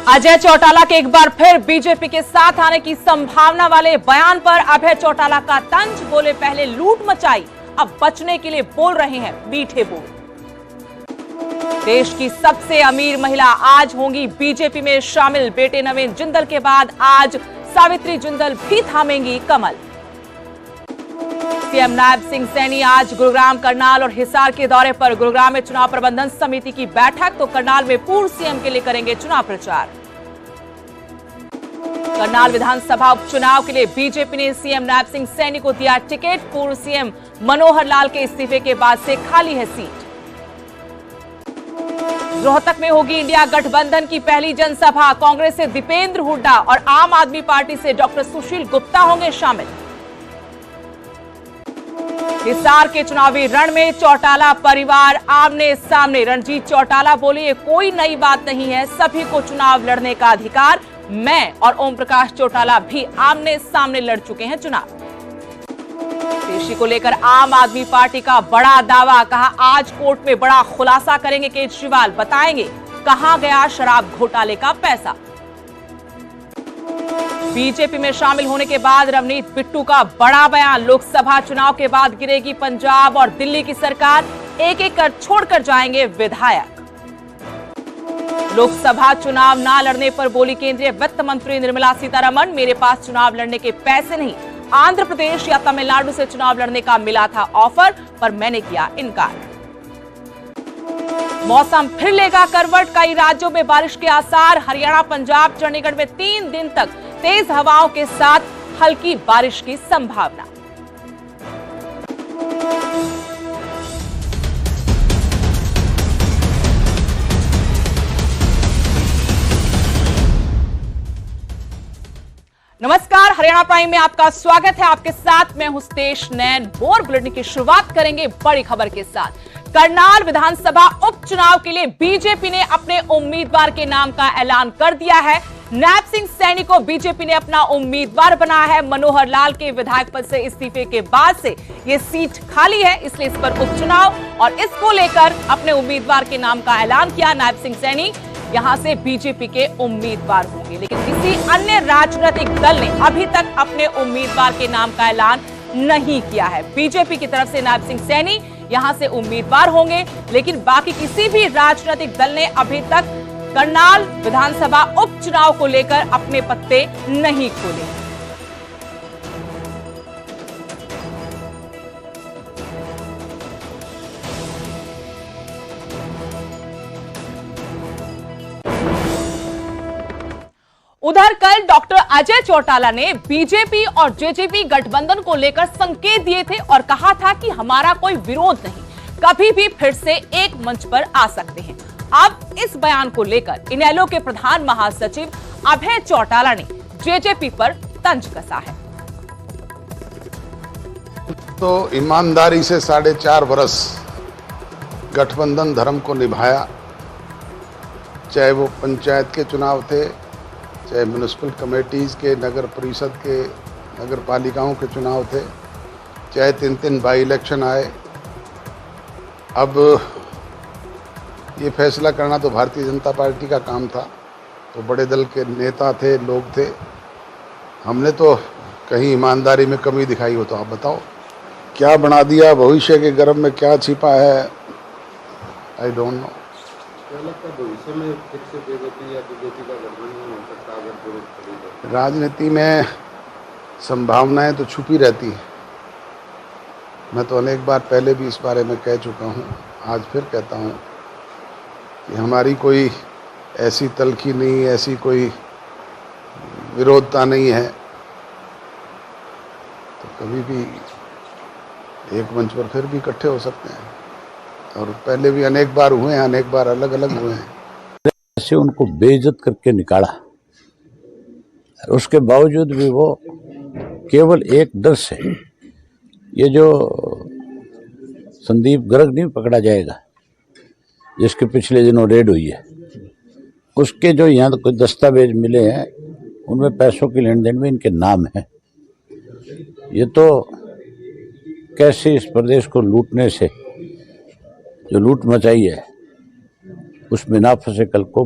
अजय चौटाला के एक बार फिर बीजेपी के साथ आने की संभावना वाले बयान पर अभय चौटाला का तंज। बोले पहले लूट मचाई, अब बचने के लिए बोल रहे हैं मीठे बोल। देश की सबसे अमीर महिला आज होंगी बीजेपी में शामिल। बेटे नवीन जिंदल के बाद आज सावित्री जिंदल भी थामेंगी कमल। सीएम नायब सिंह सैनी आज गुरुग्राम, करनाल और हिसार के दौरे पर। गुरुग्राम में चुनाव प्रबंधन समिति की बैठक, तो करनाल में पूर्व सीएम के लिए करेंगे चुनाव प्रचार। करनाल विधानसभा उपचुनाव के लिए बीजेपी ने सीएम नायब सिंह सैनी को दिया टिकट। पूर्व सीएम मनोहर लाल के इस्तीफे के बाद से खाली है सीट। रोहतक में होगी इंडिया गठबंधन की पहली जनसभा। कांग्रेस से दीपेंद्र हुड्डा और आम आदमी पार्टी से डॉक्टर सुशील गुप्ता होंगे शामिल। हिसार के चुनावी रण में चौटाला परिवार आमने सामने। रणजीत चौटाला बोले, ये कोई नई बात नहीं है, सभी को चुनाव लड़ने का अधिकार। मैं और ओम प्रकाश चौटाला भी आमने सामने लड़ चुके हैं चुनाव। पेशी को लेकर आम आदमी पार्टी का बड़ा दावा। कहा, आज कोर्ट में बड़ा खुलासा करेंगे केजरीवाल, बताएंगे कहां गया शराब घोटाले का पैसा। बीजेपी में शामिल होने के बाद रवनीत बिट्टू का बड़ा बयान। लोकसभा चुनाव के बाद गिरेगी पंजाब और दिल्ली की सरकार, एक एक कर छोड़कर जाएंगे विधायक। लोकसभा चुनाव ना लड़ने पर बोली केंद्रीय वित्त मंत्री निर्मला सीतारमण, मेरे पास चुनाव लड़ने के पैसे नहीं। आंध्र प्रदेश या तमिलनाडु से चुनाव लड़ने का मिला था ऑफर, पर मैंने किया इनकार। मौसम फिर लेगा करवट, कई राज्यों में बारिश के आसार। हरियाणा, पंजाब, चंडीगढ़ में 3 दिन तक तेज हवाओं के साथ हल्की बारिश की संभावना। नमस्कार, हरियाणा प्राइम में आपका स्वागत है। आपके साथ मैं हूं स्तेश नैन। बोर बुलेटिन की शुरुआत करेंगे बड़ी खबर के साथ। करनाल विधानसभा उपचुनाव के लिए बीजेपी ने अपने उम्मीदवार के नाम का ऐलान कर दिया है। नायब सिंह सैनी को बीजेपी ने अपना उम्मीदवार बनाया है। मनोहर लाल के विधायक पद से इस्तीफे के बाद से यह सीट खाली है, इसलिए इस पर उपचुनाव और इसको लेकर अपने उम्मीदवार के नाम का ऐलान किया। नायब सिंह सैनी यहां से बीजेपी के उम्मीदवार होंगे, लेकिन किसी अन्य राजनीतिक दल ने अभी तक अपने उम्मीदवार के नाम का ऐलान नहीं किया है। बीजेपी की तरफ से नायब सिंह सैनी यहां से उम्मीदवार होंगे, लेकिन बाकी किसी भी राजनीतिक दल ने अभी तक करनाल विधानसभा उपचुनाव को लेकर अपने पत्ते नहीं खोले। उधर कल डॉक्टर अजय चौटाला ने बीजेपी और जेजेपी गठबंधन को लेकर संकेत दिए थे और कहा था कि हमारा कोई विरोध नहीं, कभी भी फिर से एक मंच पर आ सकते हैं। अब इस बयान को लेकर इनेलो के प्रधान महासचिव अभय चौटाला ने जेजेपी पर तंज कसा है। तो ईमानदारी से 4.5 वर्ष गठबंधन धर्म को निभाया, चाहे वो पंचायत के चुनाव थे, चाहे म्युनिसिपल कमेटीज के, नगर परिषद के, नगर पालिकाओं के चुनाव थे, चाहे 3 बाई इलेक्शन आए। अब ये फैसला करना तो भारतीय जनता पार्टी का काम था, तो बड़े दल के नेता थे, लोग थे। हमने तो कहीं ईमानदारी में कमी दिखाई हो तो आप बताओ, क्या बना दिया, भविष्य के गर्भ में क्या छिपा है, आई डोंट नो। भविष्य में फिर से बीजेपी या बीजेपी का गठबंधन हो सकता है अगर जरूरत पड़ी? राजनीति में संभावनाएं तो छुपी रहती हैं। मैं तो अनेक बार पहले भी इस बारे में कह चुका हूं, आज फिर कहता हूं कि हमारी कोई ऐसी तलखी नहीं, ऐसी कोई विरोधता नहीं है, तो कभी भी एक मंच पर फिर भी इकट्ठे हो सकते हैं। और पहले भी अनेक बार हुए हैं, अनेक बार अलग अलग हुए हैं। ऐसे उनको बेइज्जत करके निकाला, उसके बावजूद भी वो केवल एक डर से, ये जो संदीप गर्ग नहीं पकड़ा जाएगा, जिसके पिछले दिनों रेड हुई है, उसके जो यहाँ कुछ दस्तावेज मिले हैं उनमें पैसों की लेन देन में इनके नाम है। ये तो कैसे इस प्रदेश को लूटने से जो लूट मचाई है उसमें ना फंसे कल को।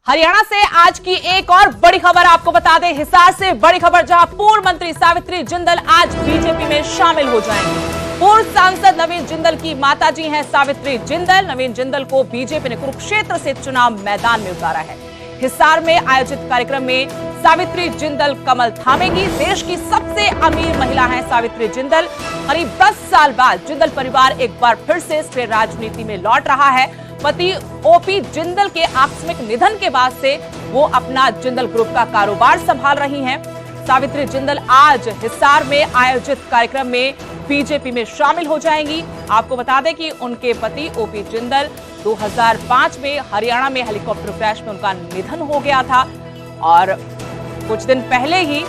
हरियाणा से आज की एक और बड़ी खबर आपको बता दें, हिसार से बड़ी खबर, जहां पूर्व मंत्री सावित्री जिंदल आज बीजेपी में शामिल हो जाएंगे। पूर्व सांसद नवीन जिंदल की माताजी हैं सावित्री जिंदल। नवीन जिंदल को बीजेपी ने कुरुक्षेत्र से चुनाव मैदान में उतारा है। हिसार में आयोजित कार्यक्रम में सावित्री जिंदल कमल थामेगी। देश की सबसे अमीर महिला है सावित्री जिंदल। करीब 10 साल बाद जिंदल परिवार एक बार फिर से स्थिर राजनीति में लौट रहा है। पति ओपी जिंदल के आकस्मिक निधन के बाद से वो अपना जिंदल ग्रुप का कारोबार संभाल रही हैं। सावित्री जिंदल आज हिसार में आयोजित कार्यक्रम में बीजेपी में शामिल हो जाएंगी। आपको बता दें कि उनके पति ओपी जिंदल 2005 में हरियाणा में हेलीकॉप्टर क्रैश में उनका निधन हो गया था और कुछ दिन पहले ही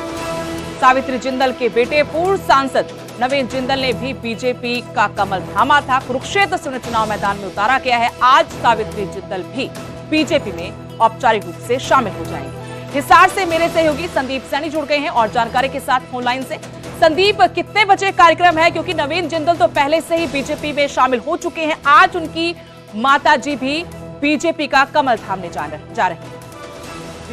सावित्री जिंदल के बेटे पूर्व सांसद नवीन जिंदल ने भी बीजेपी का कमल थामा था। कुरुक्षेत्र से उन्हें चुनाव मैदान में उतारा गया है। आज सावित्री जिंदल भी बीजेपी में औपचारिक रूप से शामिल हो जाएंगे। हिसार से मेरे सहयोगी संदीप सैनी जुड़ गए हैं और जानकारी के साथ फोन लाइन से। संदीप, कितने बजे कार्यक्रम है? क्योंकि नवीन जिंदल तो पहले से ही बीजेपी में शामिल हो चुके हैं, आज उनकी माताजी भी बीजेपी का कमल थामने जा रहे हैं।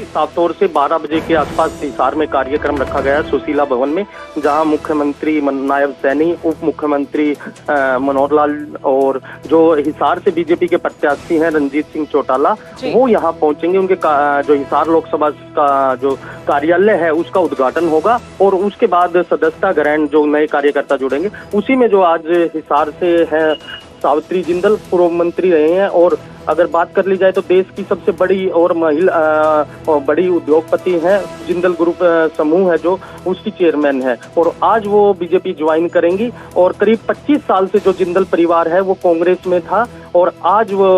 साफ तौर से 12 बजे के आसपास हिसार में कार्यक्रम रखा गया है सुशीला भवन में, जहां मुख्यमंत्री नायब सैनी, उप मुख्यमंत्री मनोहर लाल और जो हिसार से बीजेपी के प्रत्याशी हैं रणजीत सिंह चौटाला, वो यहां पहुंचेंगे। उनके जो हिसार लोकसभा का जो कार्यालय है उसका उद्घाटन होगा और उसके बाद सदस्यता ग्रहण, जो नए कार्यकर्ता जुड़ेंगे, उसी में जो आज हिसार से है सावित्री जिंदल पूर्व मंत्री रहे हैं। और अगर बात कर ली जाए तो देश की सबसे बड़ी और बड़ी उद्योगपति हैं, जिंदल ग्रुप समूह है जो, उसकी चेयरमैन है और आज वो बीजेपी ज्वाइन करेंगी। और करीब 25 साल से जो जिंदल परिवार है वो कांग्रेस में था और आज वो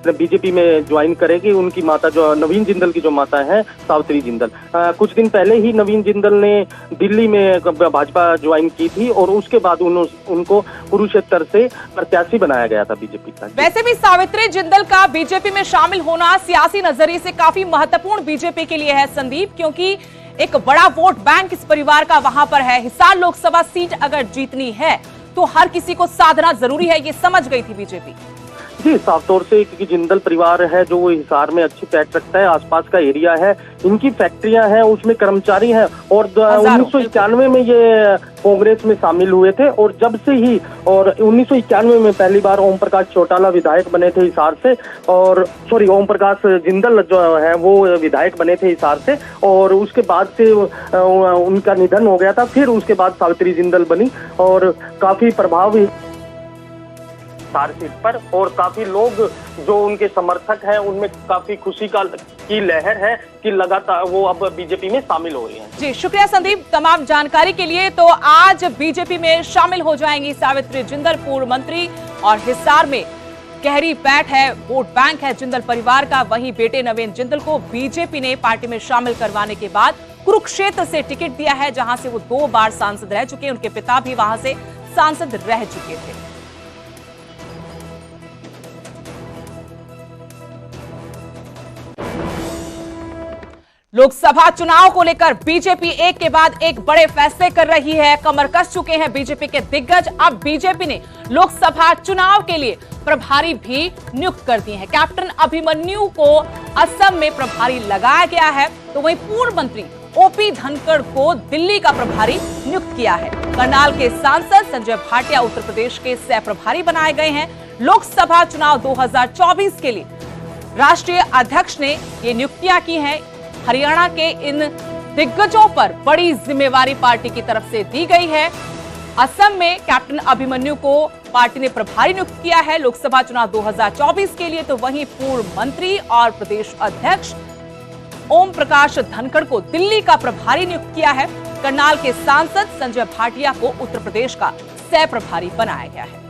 बीजेपी में ज्वाइन करेगी। उनकी माता, जो नवीन जिंदल की जो माता है सावित्री जिंदल, कुछ दिन पहले ही नवीन जिंदल ने दिल्ली में भाजपा ज्वाइन की थी और उसके बाद उनको कुरुक्षेत्र से प्रत्याशी बनाया गया था बीजेपी का। वैसे भी सावित्री जिंदल का बीजेपी में शामिल होना सियासी नजरिए से काफी महत्वपूर्ण बीजेपी के लिए है संदीप, क्योंकि एक बड़ा वोट बैंक इस परिवार का वहां पर है। हिसार लोकसभा सीट अगर जीतनी है तो हर किसी को साधना जरूरी है, ये समझ गई थी बीजेपी। जी, साफ तौर से, क्योंकि जिंदल परिवार है जो वो हिसार में अच्छी पैठ रखता है, आसपास का एरिया है, इनकी फैक्ट्रियां हैं, उसमें कर्मचारी हैं और 1991 में ये कांग्रेस में शामिल हुए थे और जब से ही, और 1991 में पहली बार ओम प्रकाश चौटाला विधायक बने थे हिसार से, और ओम प्रकाश जिंदल जो है वो विधायक बने थे हिसार से और उसके बाद से उनका निधन हो गया था। फिर उसके बाद सावित्री जिंदल बनी और काफी प्रभाव हिसार सीट पर और काफी लोग जो उनके समर्थक हैं उनमें काफी खुशी की लहर है कि लगातार वो अब बीजेपी में शामिल हो रही हैं। जी, शुक्रिया संदीप तमाम जानकारी के लिए। तो आज बीजेपी में शामिल हो जाएंगी सावित्री जिंदल, पूर्व मंत्री, और हिसार में गहरी पैठ है, वोट बैंक है जिंदल परिवार का। वहीं बेटे नवीन जिंदल को बीजेपी ने पार्टी में शामिल करवाने के बाद कुरुक्षेत्र से टिकट दिया है, जहां से वो 2 बार सांसद रह चुके हैं। उनके पिता भी वहां से सांसद रह चुके थे। लोकसभा चुनाव को लेकर बीजेपी एक के बाद एक बड़े फैसले कर रही है। कमर कस चुके हैं बीजेपी के दिग्गज। अब बीजेपी ने लोकसभा चुनाव के लिए प्रभारी भी नियुक्त कर दिए हैं। कैप्टन अभिमन्यु को असम में प्रभारी लगाया गया है, तो वहीं पूर्व मंत्री ओपी धनखड़ को दिल्ली का प्रभारी नियुक्त किया है। करनाल के सांसद संजय भाटिया उत्तर प्रदेश के सह प्रभारी बनाए गए हैं। लोकसभा चुनाव 2024 के लिए राष्ट्रीय अध्यक्ष ने ये नियुक्तियां की हैं। हरियाणा के इन दिग्गजों पर बड़ी जिम्मेवारी पार्टी की तरफ से दी गई है। असम में कैप्टन अभिमन्यु को पार्टी ने प्रभारी नियुक्त किया है लोकसभा चुनाव 2024 के लिए, तो वहीं पूर्व मंत्री और प्रदेश अध्यक्ष ओम प्रकाश धनखड़ को दिल्ली का प्रभारी नियुक्त किया है। करनाल के सांसद संजय भाटिया को उत्तर प्रदेश का सह प्रभारी बनाया गया है।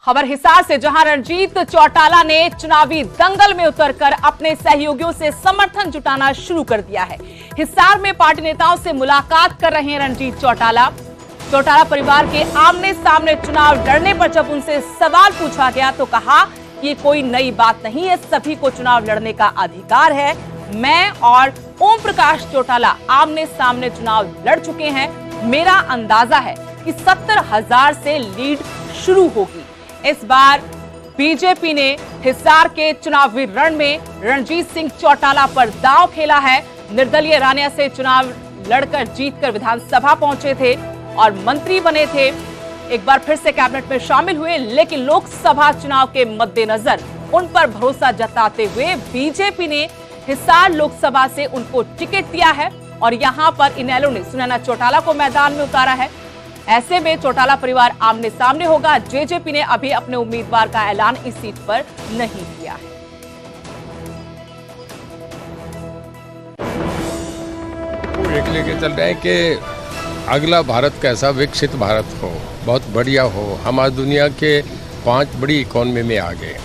खबर हिसार से, जहां रणजीत चौटाला ने चुनावी दंगल में उतरकर अपने सहयोगियों से समर्थन जुटाना शुरू कर दिया है। हिसार में पार्टी नेताओं से मुलाकात कर रहे हैं रणजीत चौटाला। चौटाला परिवार के आमने सामने चुनाव लड़ने पर जब उनसे सवाल पूछा गया तो कहा कि ये कोई नई बात नहीं है, सभी को चुनाव लड़ने का अधिकार है। मैं और ओम प्रकाश चौटाला आमने सामने चुनाव लड़ चुके हैं। मेरा अंदाजा है कि 70,000 से लीड शुरू होगी। इस बार बीजेपी ने हिसार के चुनावी रण में रणजीत सिंह चौटाला पर दांव खेला है। निर्दलीय रानिया से चुनाव लड़कर जीतकर विधानसभा पहुंचे थे और मंत्री बने थे। एक बार फिर से कैबिनेट में शामिल हुए, लेकिन लोकसभा चुनाव के मद्देनजर उन पर भरोसा जताते हुए बीजेपी ने हिसार लोकसभा से उनको टिकट दिया है और यहां पर इनेलो ने सुनैना चौटाला को मैदान में उतारा है। ऐसे में चौटाला परिवार आमने सामने होगा। जेजेपी ने अभी अपने उम्मीदवार का ऐलान इस सीट पर नहीं किया है। एक लेके चल रहे हैं कि अगला भारत कैसा विकसित भारत हो, बहुत बढ़िया हो। हम आज दुनिया के 5 बड़ी इकोनॉमी में आ गए।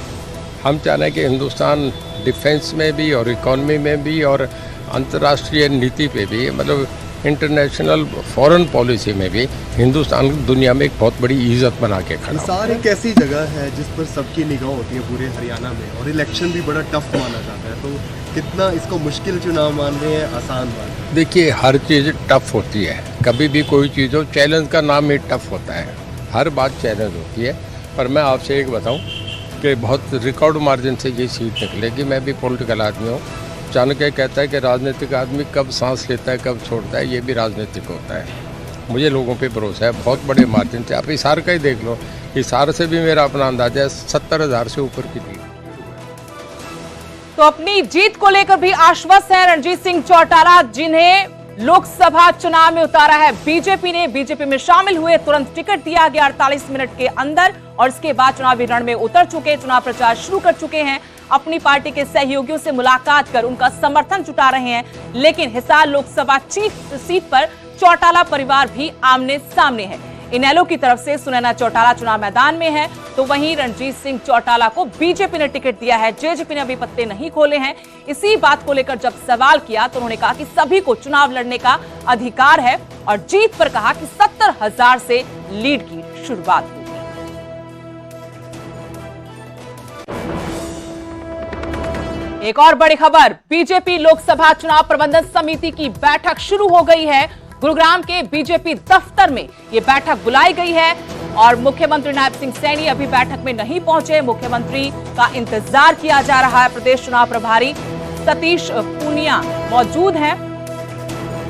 हम चाह रहे हैं कि हिंदुस्तान डिफेंस में भी और इकोनॉमी में भी और अंतर्राष्ट्रीय नीति पे भी, मतलब इंटरनेशनल फॉरेन पॉलिसी में भी हिंदुस्तान दुनिया में एक बहुत बड़ी इज्जत बना के खड़ा है। हिसार एक ऐसी जगह है जिस पर सबकी निगाह होती है पूरे हरियाणा में, और इलेक्शन भी बड़ा टफ माना जाता है। तो कितना इसको मुश्किल चुनाव मान रहे हैं, आसान मान रहे हैं? देखिए, हर चीज़ टफ होती है। कभी भी कोई चीज़ हो, चैलेंज का नाम ही टफ होता है। हर बात चैलेंज होती है। पर मैं आपसे एक बताऊं कि बहुत रिकॉर्ड मार्जिन से ये सीट निकलेगी। मैं भी पॉलिटिकल आदमी हूँ। चाणक्य कहता है कि राजनीतिक आदमी कब सांस लेता है कब छोड़ता है, ये भी राजनीतिक होता है। मुझे लोगों पे भरोसा है बहुत बड़े मार्जिन से। आप हिसार का ही देख लो, हिसार से भी मेरा अपना अंदाजा है 70,000 से ऊपर की लीड। तो अपनी जीत को लेकर भी आश्वस्त है रणजीत सिंह चौटाला, जिन्हें लोकसभा चुनाव में उतारा है बीजेपी ने। बीजेपी में शामिल हुए, तुरंत टिकट दिया गया 48 मिनट के अंदर और इसके बाद चुनावी रण में उतर चुके, चुनाव प्रचार शुरू कर चुके हैं। अपनी पार्टी के सहयोगियों से मुलाकात कर उनका समर्थन जुटा रहे हैं। लेकिन हिसार लोकसभा सीट पर चौटाला परिवार भी आमने सामने है। इनेलो की तरफ से सुनैना चौटाला चुनाव मैदान में है, तो वहीं रणजीत सिंह चौटाला को बीजेपी ने टिकट दिया है। जेजेपी ने अभी पत्ते नहीं खोले हैं। इसी बात को लेकर जब सवाल किया तो उन्होंने कहा कि सभी को चुनाव लड़ने का अधिकार है और जीत पर कहा कि 70,000 से लीड की शुरुआत हुई। एक और बड़ी खबर, बीजेपी लोकसभा चुनाव प्रबंधन समिति की बैठक शुरू हो गई है। गुरुग्राम के बीजेपी दफ्तर में यह बैठक बुलाई गई है और मुख्यमंत्री नायब सिंह सैनी अभी बैठक में नहीं पहुंचे। मुख्यमंत्री का इंतजार किया जा रहा है। प्रदेश चुनाव प्रभारी सतीश पूनिया मौजूद हैं।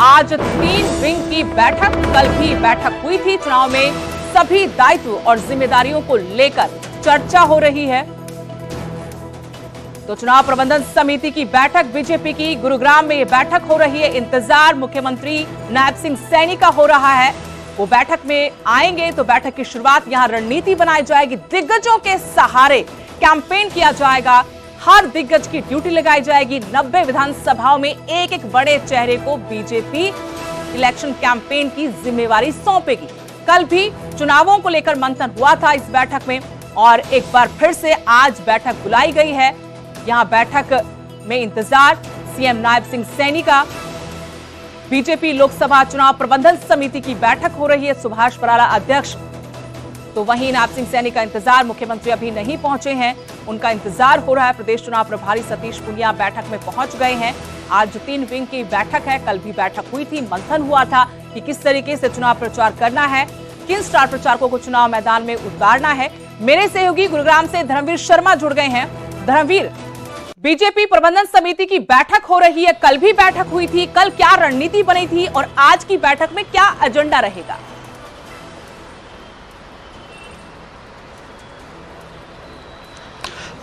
आज 3 विंग की बैठक, कल भी बैठक हुई थी। चुनाव में सभी दायित्व और जिम्मेदारियों को लेकर चर्चा हो रही है। तो चुनाव प्रबंधन समिति की बैठक बीजेपी की गुरुग्राम में ये बैठक हो रही है। इंतजार मुख्यमंत्री नायब सिंह सैनी का हो रहा है। वो बैठक में आएंगे तो बैठक की शुरुआत, यहां रणनीति बनाई जाएगी। दिग्गजों के सहारे कैंपेन किया जाएगा। हर दिग्गज की ड्यूटी लगाई जाएगी। 90 विधानसभाओं में एक एक बड़े चेहरे को बीजेपी इलेक्शन कैंपेन की जिम्मेवारी सौंपेगी। कल भी चुनावों को लेकर मंथन हुआ था इस बैठक में और एक बार फिर से आज बैठक बुलाई गई है। यहां बैठक में इंतजार सीएम नायब सिंह सैनी का। बीजेपी लोकसभा चुनाव प्रबंधन समिति की बैठक हो रही है, सुभाष बराला अध्यक्ष। तो वहीं नायब सिंह सैनी का इंतजार, मुख्यमंत्री अभी नहीं पहुंचे हैं, उनका इंतजार हो रहा है। प्रदेश चुनाव प्रभारी सतीश पूनिया बैठक में पहुंच गए हैं। आज 3 विंग की बैठक है, कल भी बैठक हुई थी। मंथन हुआ था कि किस तरीके से चुनाव प्रचार करना है, किन स्टार प्रचारकों को चुनाव मैदान में उतारना है। मेरे सहयोगी गुरुग्राम से धर्मवीर शर्मा जुड़ गए हैं। धर्मवीर, बीजेपी प्रबंधन समिति की बैठक हो रही है, कल भी बैठक हुई थी, कल क्या रणनीति बनी थी और आज की बैठक में क्या एजेंडा रहेगा?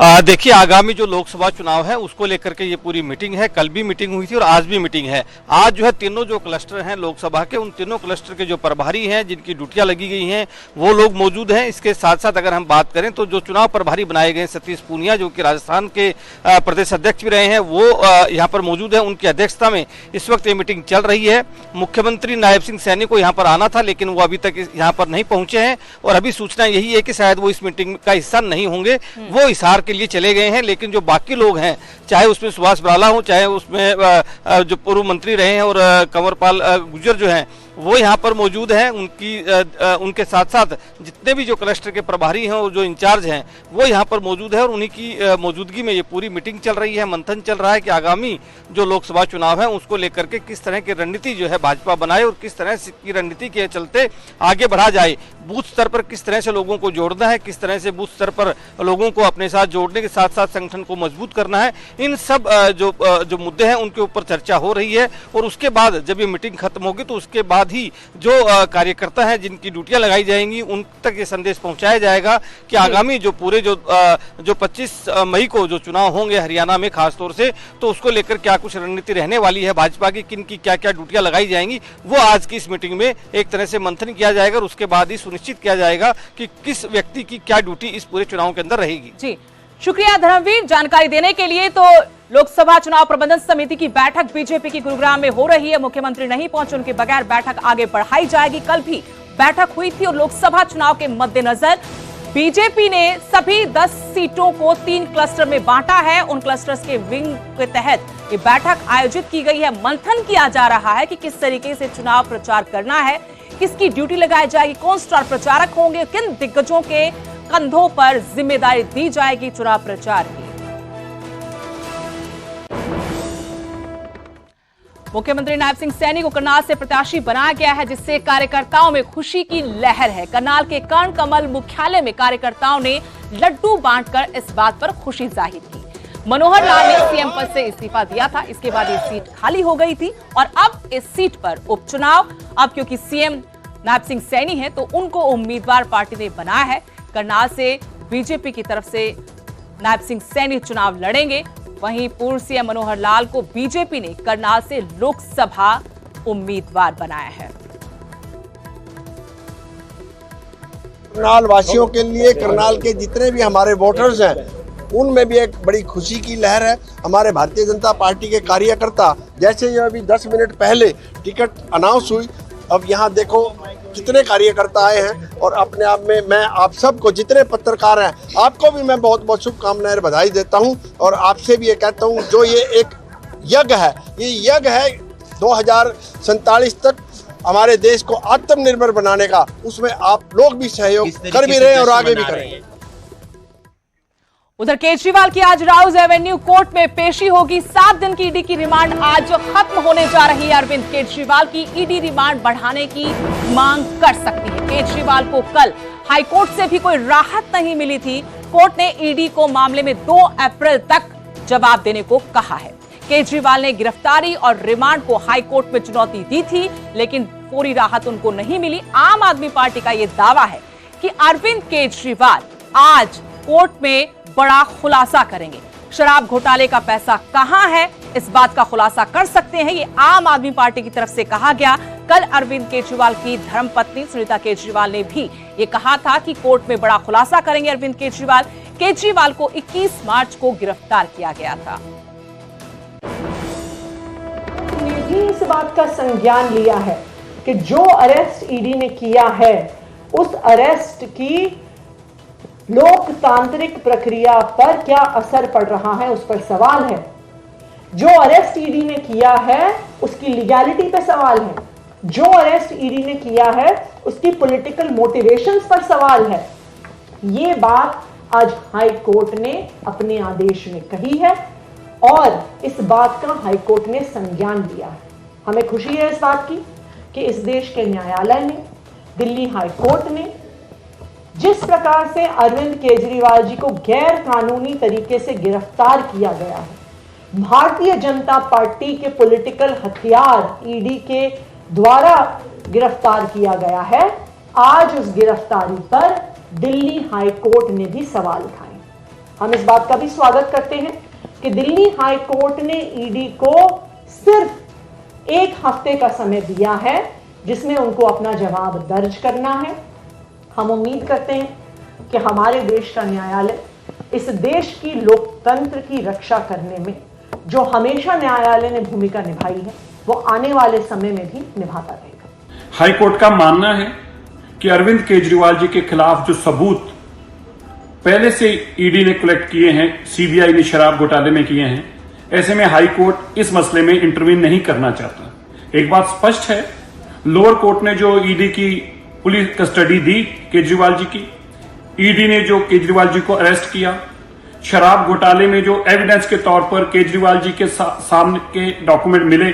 देखिए, आगामी जो लोकसभा चुनाव है उसको लेकर के ये पूरी मीटिंग है। कल भी मीटिंग हुई थी और आज भी मीटिंग है। आज जो है तीनों जो क्लस्टर हैं लोकसभा के, उन तीनों क्लस्टर के जो प्रभारी हैं, जिनकी ड्यूटियां लगी गई हैं, वो लोग मौजूद हैं। इसके साथ साथ अगर हम बात करें तो जो चुनाव प्रभारी बनाए गए सतीश पूनिया, जो कि राजस्थान के प्रदेश अध्यक्ष भी रहे हैं, वो यहाँ पर मौजूद है। उनकी अध्यक्षता में इस वक्त ये मीटिंग चल रही है। मुख्यमंत्री नायब सिंह सैनी को यहाँ पर आना था, लेकिन वो अभी तक यहाँ पर नहीं पहुंचे हैं और अभी सूचना यही है कि शायद वो इस मीटिंग का हिस्सा नहीं होंगे। वो हिसार के लिए चले गए हैं। लेकिन जो बाकी लोग हैं, चाहे उसमें सुभाष बराला हो, चाहे उसमें जो पूर्व मंत्री रहे हैं और कंवरपाल गुर्जर जो हैं, वो यहाँ पर मौजूद हैं। उनके साथ साथ जितने भी जो क्लस्टर के प्रभारी हैं और जो इंचार्ज हैं वो यहाँ पर मौजूद है और उन्हीं की मौजूदगी में ये पूरी मीटिंग चल रही है, मंथन चल रहा है कि आगामी जो लोकसभा चुनाव है उसको लेकर के किस तरह की रणनीति जो है भाजपा बनाए और किस तरह की रणनीति के चलते आगे बढ़ा जाए। बूथ स्तर पर किस तरह से लोगों को जोड़ना है, किस तरह से बूथ स्तर पर लोगों को अपने साथ जोड़ने के साथ साथ संगठन को मजबूत करना है, इन सब जो मुद्दे हैं उनके ऊपर चर्चा हो रही है। और उसके बाद जब ये मीटिंग खत्म होगी तो उसके बाद ही जो कार्यकर्ता हैं जिनकी ड्यूटियां लगाई जाएंगी उन तक ये संदेश पहुंचाया जाएगा कि आगामी जो पूरे जो 25 मई को जो चुनाव होंगे हरियाणा में खासतौर से, तो उसको लेकर क्या कुछ रणनीति रहने वाली है भाजपा की, किन की क्या क्या ड्यूटियां लगाई जाएंगी, वो आज की इस मीटिंग में एक तरह से मंथन किया जाएगा और उसके बाद ही सुनिश्चित किया जाएगा कि किस व्यक्ति की क्या ड्यूटी इस पूरे चुनाव के अंदर रहेगी। जी शुक्रिया धर्मवीर जानकारी देने के लिए। तो लोकसभा चुनाव प्रबंधन समिति की बैठक बीजेपी की गुरुग्राम में हो रही है। मुख्यमंत्री नहीं पहुंचे, उनके बगैर बैठक आगे बढ़ाई जाएगी। कल भी बैठक हुई थी और लोकसभा चुनाव के मद्देनजर बीजेपी ने सभी 10 सीटों को 3 क्लस्टर में बांटा है। उन क्लस्टर्स के विंग के तहत ये बैठक आयोजित की गई है। मंथन किया जा रहा है कि किस तरीके से चुनाव प्रचार करना है, किसकी ड्यूटी लगाई जाएगी, कौन स्टार प्रचारक होंगे, किन दिग्गजों के कंधों पर जिम्मेदारी दी जाएगी चुनाव प्रचार की। मुख्यमंत्री नायब सिंह सैनी को करनाल से प्रत्याशी बनाया गया है, जिससे कार्यकर्ताओं में खुशी की लहर है। करनाल के कर्ण कमल मुख्यालय में कार्यकर्ताओं ने लड्डू बांटकर इस बात पर खुशी जाहिर की। मनोहर लाल ने सीएम पद से इस्तीफा दिया था, इसके बाद ये सीट खाली हो गई थी और अब इस सीट पर उपचुनाव, अब क्योंकि सीएम नायब सिंह सैनी है तो उनको उम्मीदवार पार्टी ने बनाया है। करनाल से बीजेपी की तरफ से नायब सिंह सैनी चुनाव लड़ेंगे। वहीं पूर्व सीएम मनोहर लाल को बीजेपी ने करनाल से लोकसभा उम्मीदवार बनाया है। करनाल वासियों के लिए, करनाल के जितने भी हमारे वोटर्स हैं उनमें भी एक बड़ी खुशी की लहर है। हमारे भारतीय जनता पार्टी के कार्यकर्ता, जैसे ही अभी 10 मिनट पहले टिकट अनाउंस हुई, अब यहाँ देखो कितने कार्यकर्ता आए हैं और अपने आप में मैं आप सबको, जितने पत्रकार हैं, आपको भी मैं बहुत बहुत शुभकामनाएं बधाई देता हूं और आपसे भी ये कहता हूं जो ये एक यज्ञ है, ये यज्ञ है 2047 तक हमारे देश को आत्मनिर्भर बनाने का, उसमें आप लोग भी सहयोग कर भी रहे हैं और आगे भी करेंगे। उधर केजरीवाल की आज राउज एवेन्यू कोर्ट में पेशी होगी। 7 दिन की ईडी की रिमांड आज खत्म होने जा रही है। अरविंद केजरीवाल की ईडी रिमांड बढ़ाने की मांग कर सकती है। केजरीवाल को कल हाईकोर्ट से भी कोई राहत नहीं मिली थी। कोर्ट ने ईडी को मामले में 2 अप्रैल तक जवाब देने को कहा है। केजरीवाल ने गिरफ्तारी और रिमांड को हाईकोर्ट में चुनौती दी थी, लेकिन पूरी राहत उनको नहीं मिली। आम आदमी पार्टी का यह दावा है कि अरविंद केजरीवाल आज कोर्ट में बड़ा खुलासा करेंगे। शराब घोटाले का पैसा कहां है, इस बात का खुलासा कर सकते हैं, ये आम आदमी पार्टी की तरफ से कहा गया। कल अरविंद केजरीवाल की धर्मपत्नी सुनीता केजरीवाल ने भी ये कहा था कि कोर्ट में बड़ा खुलासा करेंगे अरविंद केजरीवाल। केजरीवाल को 21 मार्च को गिरफ्तार किया गया था। इस बात का संज्ञान लिया है कि जो अरेस्ट ईडी ने किया है उस अरेस्ट की लोकतांत्रिक प्रक्रिया पर क्या असर पड़ रहा है, उस पर सवाल है। जो अरेस्ट ईडी ने किया है उसकी लीगैलिटी पर सवाल है। जो अरेस्ट ईडी ने किया है उसकी पॉलिटिकल मोटिवेशंस पर सवाल है। ये बात आज हाई कोर्ट ने अपने आदेश में कही है और इस बात का हाई कोर्ट ने संज्ञान लिया है। हमें खुशी है इस बात की कि इस देश के न्यायालय ने, दिल्ली हाई कोर्ट ने जिस प्रकार से अरविंद केजरीवाल जी को गैर कानूनी तरीके से गिरफ्तार किया गया है, भारतीय जनता पार्टी के पॉलिटिकल हथियार ईडी के द्वारा गिरफ्तार किया गया है, आज उस गिरफ्तारी पर दिल्ली हाई कोर्ट ने भी सवाल उठाए। हम इस बात का भी स्वागत करते हैं कि दिल्ली हाई कोर्ट ने ईडी को सिर्फ 1 हफ्ते का समय दिया है जिसमें उनको अपना जवाब दर्ज करना है। हम उम्मीद करते हैं कि हमारे देश का न्यायालय इस देश की लोकतंत्र की रक्षा करने में जो हमेशा न्यायालय ने भूमिका निभाई है वो आने वाले समय में भी निभाता रहेगा। हाई कोर्ट का मानना है कि अरविंद केजरीवाल जी के खिलाफ जो सबूत पहले से ईडी ने कलेक्ट किए हैं, सीबीआई ने शराब घोटाले में किए हैं, ऐसे में हाई कोर्ट इस मसले में इंटरवीन नहीं करना चाहता। एक बात स्पष्ट है, लोअर कोर्ट ने जो ईडी की पुलिस कस्टडी दी केजरीवाल जी की, ईडी ने जो केजरीवाल जी को अरेस्ट किया, शराब घोटाले में जो एविडेंस के तौर पर केजरीवाल जी के सामने के डॉक्यूमेंट मिले,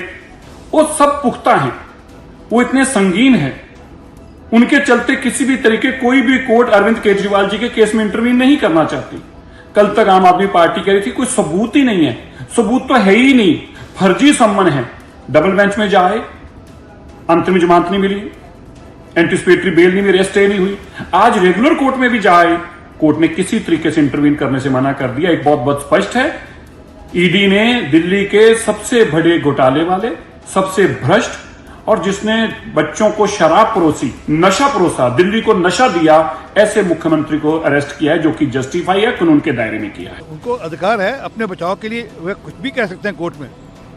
वो सब पुख्ता हैं, वो इतने संगीन हैं, उनके चलते किसी भी तरीके कोई भी कोर्ट अरविंद केजरीवाल जी के केस में इंटरवीन नहीं करना चाहती। कल तक आम आदमी पार्टी कह रही थी कोई सबूत ही नहीं है, सबूत तो है ही नहीं, फर्जी सम्मन है। डबल बेंच में जाए, अंतरिम जमानत नहीं मिली, एंटीसिपेटरी बेल नहीं मिली, अरेस्ट नहीं हुई। आज रेगुलर कोर्ट में भी जाए, कोर्ट ने किसी तरीके से इंटरवीन करने से मना कर दिया। एक बहुत स्पष्ट है, ईडी ने दिल्ली के सबसे बड़े घोटाले वाले, सबसे भ्रष्ट और जिसने बच्चों को शराब परोसी, नशा परोसा, दिल्ली को नशा दिया, ऐसे मुख्यमंत्री को अरेस्ट किया है, जो कि जस्टिफाई है, कानून के दायरे में किया है। उनको अधिकार है अपने बचाव के लिए, वे कुछ भी कह सकते हैं कोर्ट में,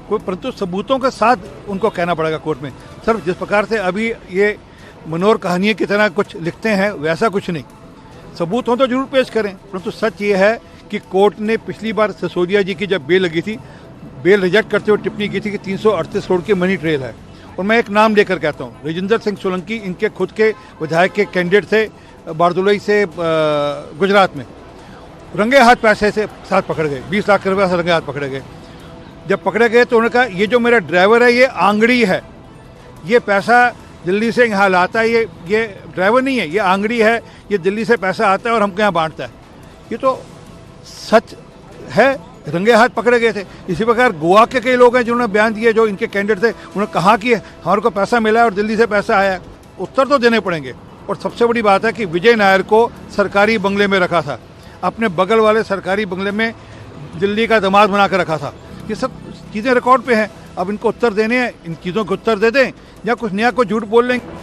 कोई परंतु सबूतों के साथ उनको कहना पड़ेगा कोर्ट में। सर, जिस प्रकार से अभी ये मनोहर कहानियों की तरह कुछ लिखते हैं, वैसा कुछ नहीं। सबूत हो तो जरूर पेश करें, परंतु सच ये है कि कोर्ट ने पिछली बार सिसोदिया जी की जब बेल लगी थी, बेल रिजेक्ट करते हुए टिप्पणी की थी कि 338 करोड़ की मनी ट्रेल है। और मैं एक नाम लेकर कहता हूँ, राजेंद्र सिंह सोलंकी, इनके खुद के विधायक के कैंडिडेट थे बारदोलई से गुजरात में, रंगे हाथ पैसे से साथ पकड़ गए, 20 लाख रुपये से रंगे हाथ पकड़े गए। जब पकड़े गए तो उन्होंने कहा ये जो मेरा ड्राइवर है ये आंगड़ी है, ये पैसा दिल्ली से यहाँ लाता है, ये ड्राइवर नहीं है, ये आंगड़ी है, ये दिल्ली से पैसा आता है और हमको यहाँ बांटता है। ये तो सच है, रंगे हाथ पकड़े गए थे। इसी प्रकार गोवा के कई लोग हैं जिन्होंने बयान दिए, जो इनके कैंडिडेट थे, उन्होंने कहा कि हमारे को पैसा मिला है और दिल्ली से पैसा आया है। उत्तर तो देने पड़ेंगे। और सबसे बड़ी बात है कि विजय नायर को सरकारी बंगले में रखा था, अपने बगल वाले सरकारी बंगले में दिल्ली का दामाद बना कर रखा था। ये सब चीज़ें रिकॉर्ड पे हैं। अब इनको उत्तर देने हैं, इन चीज़ों को उत्तर दे दें या कुछ नया को झूठ बोल लेंगे।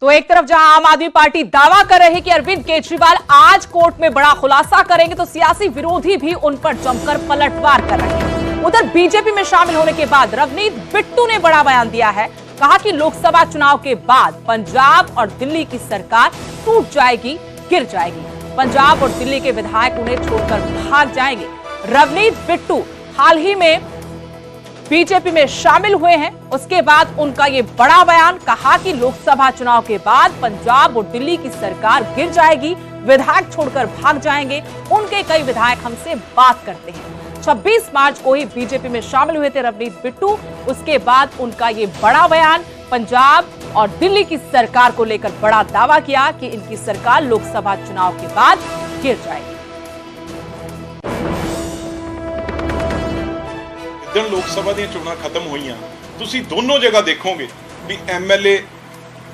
तो एक तरफ जहां आम आदमी पार्टी दावा कर रही है कि अरविंद केजरीवाल आज कोर्ट में बड़ा खुलासा करेंगे, तो सियासी विरोधी भी उन पर जमकर पलटवार कर रहे हैं। उधर बीजेपी में शामिल होने के बाद रवनीत बिट्टू ने बड़ा बयान दिया है। कहा कि लोकसभा चुनाव के बाद पंजाब और दिल्ली की सरकार टूट जाएगी, गिर जाएगी। पंजाब और दिल्ली के विधायक उन्हें छोड़कर भाग जाएंगे। रवनीत बिट्टू हाल ही में बीजेपी में शामिल हुए हैं, उसके बाद उनका ये बड़ा बयान, कहा कि लोकसभा चुनाव के बाद पंजाब और दिल्ली की सरकार गिर जाएगी, विधायक छोड़कर भाग जाएंगे। उनके कई विधायक हमसे बात करते हैं। 26 मार्च को ही बीजेपी में शामिल हुए थे रवनीत बिट्टू, उसके बाद उनका ये बड़ा बयान, पंजाब और दिल्ली की सरकार को लेकर बड़ा दावा किया कि इनकी सरकार लोकसभा चुनाव के बाद गिर जाएगी। जिस लोक सभा ਦੀਆਂ ਚੋਣਾਂ ਖਤਮ ਹੋਈਆਂ, ਤੁਸੀਂ ਦੋਨੋਂ ਜਗ੍ਹਾ ਦੇਖੋਗੇ ਵੀ ਐਮਐਲਏ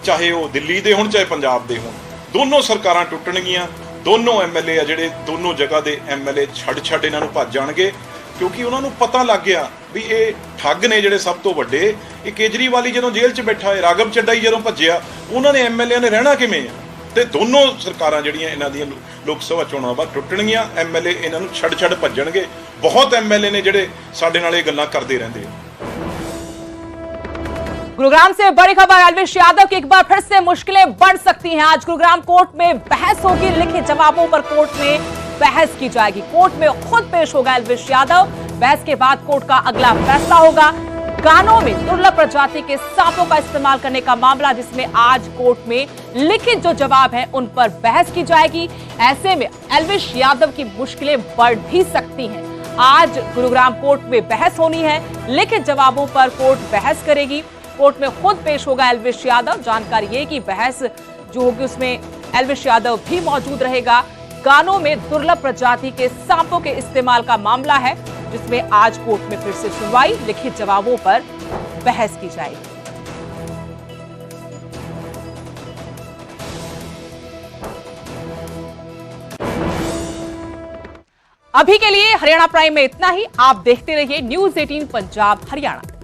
ਚਾਹੇ ਉਹ ਦਿੱਲੀ ਦੇ ਹੋਣ ਚਾਹੇ ਪੰਜਾਬ ਦੇ ਹੋਣ, ਦੋਨੋਂ ਸਰਕਾਰਾਂ ਟੁੱਟਣਗੀਆਂ। ਦੋਨੋਂ ਐਮਐਲਏ ਆ ਜਿਹੜੇ ਦੋਨੋਂ ਜਗ੍ਹਾ ਦੇ ਐਮਐਲਏ ਛੱਡ ਇਹਨਾਂ ਨੂੰ ਭੱਜ ਜਾਣਗੇ, ਕਿਉਂਕਿ ਉਹਨਾਂ ਨੂੰ ਪਤਾ ਲੱਗ ਗਿਆ ਵੀ ਇਹ ਠੱਗ ਨੇ ਜਿਹੜੇ ਸਭ ਤੋਂ ਵੱਡੇ। ਇਹ ਕੇਜਰੀਵਾਲ ਜਦੋਂ ਜੇਲ੍ਹ 'ਚ ਬੈਠਾ ਹੈ, ਰਾਘਵ ਚੱਡਾ ਜਦੋਂ ਭੱਜਿਆ, ਉਹਨਾਂ ਨੇ ਐਮਐਲਏ ਨੇ ਰਹਿਣਾ ਕਿਵੇਂ ਆ? ਤੇ ਦੋਨੋਂ ਸਰਕਾਰਾਂ ਜਿਹੜੀਆਂ ਇਹਨਾਂ ਦੀਆਂ ਲੋਕ ਸਭਾ ਚੋਣਾਂ ਬਾਅਦ ਟੁੱਟਣਗੀਆਂ, ਐਮਐਲਏ ਇਹਨਾਂ ਨੂੰ ਛੱਡ ਭੱਜਣਗੇ। बहुत एमएलए ने ਜਿਹੜੇ ਸਾਡੇ ਨਾਲ ਇਹ ਗੱਲਾਂ ਕਰਦੇ ਰਹਿੰਦੇ ਆ। गुरुग्राम से बड़ी खबर, अलविश यादव की एक बार फिर से मुश्किलें बढ़ सकती हैं। आज गुरुग्राम कोर्ट में बहस होगी, लिखित जवाबों पर कोर्ट में बहस की जाएगी। कोर्ट में खुद पेश होगा अलविश यादव। बहस के बाद कोर्ट का अगला फैसला होगा। कानों में दुर्लभ प्रजाति के सांपों का इस्तेमाल करने का मामला, जिसमें आज कोर्ट में लिखित जो जवाब है उन पर बहस की जाएगी। ऐसे में अलविश यादव की मुश्किलें बढ़ भी सकती हैं। आज गुरुग्राम कोर्ट में बहस होनी है, लिखित जवाबों पर कोर्ट बहस करेगी। कोर्ट में खुद पेश होगा अलविश यादव। जानकारी ये कि बहस जो होगी उसमें अलविश यादव भी मौजूद रहेगा। कानों में दुर्लभ प्रजाति के सांपों के इस्तेमाल का मामला है, जिसमें आज कोर्ट में फिर से सुनवाई, लिखित जवाबों पर बहस की जाएगी। अभी के लिए हरियाणा प्राइम में इतना ही। आप देखते रहिए न्यूज़ 18 पंजाब हरियाणा।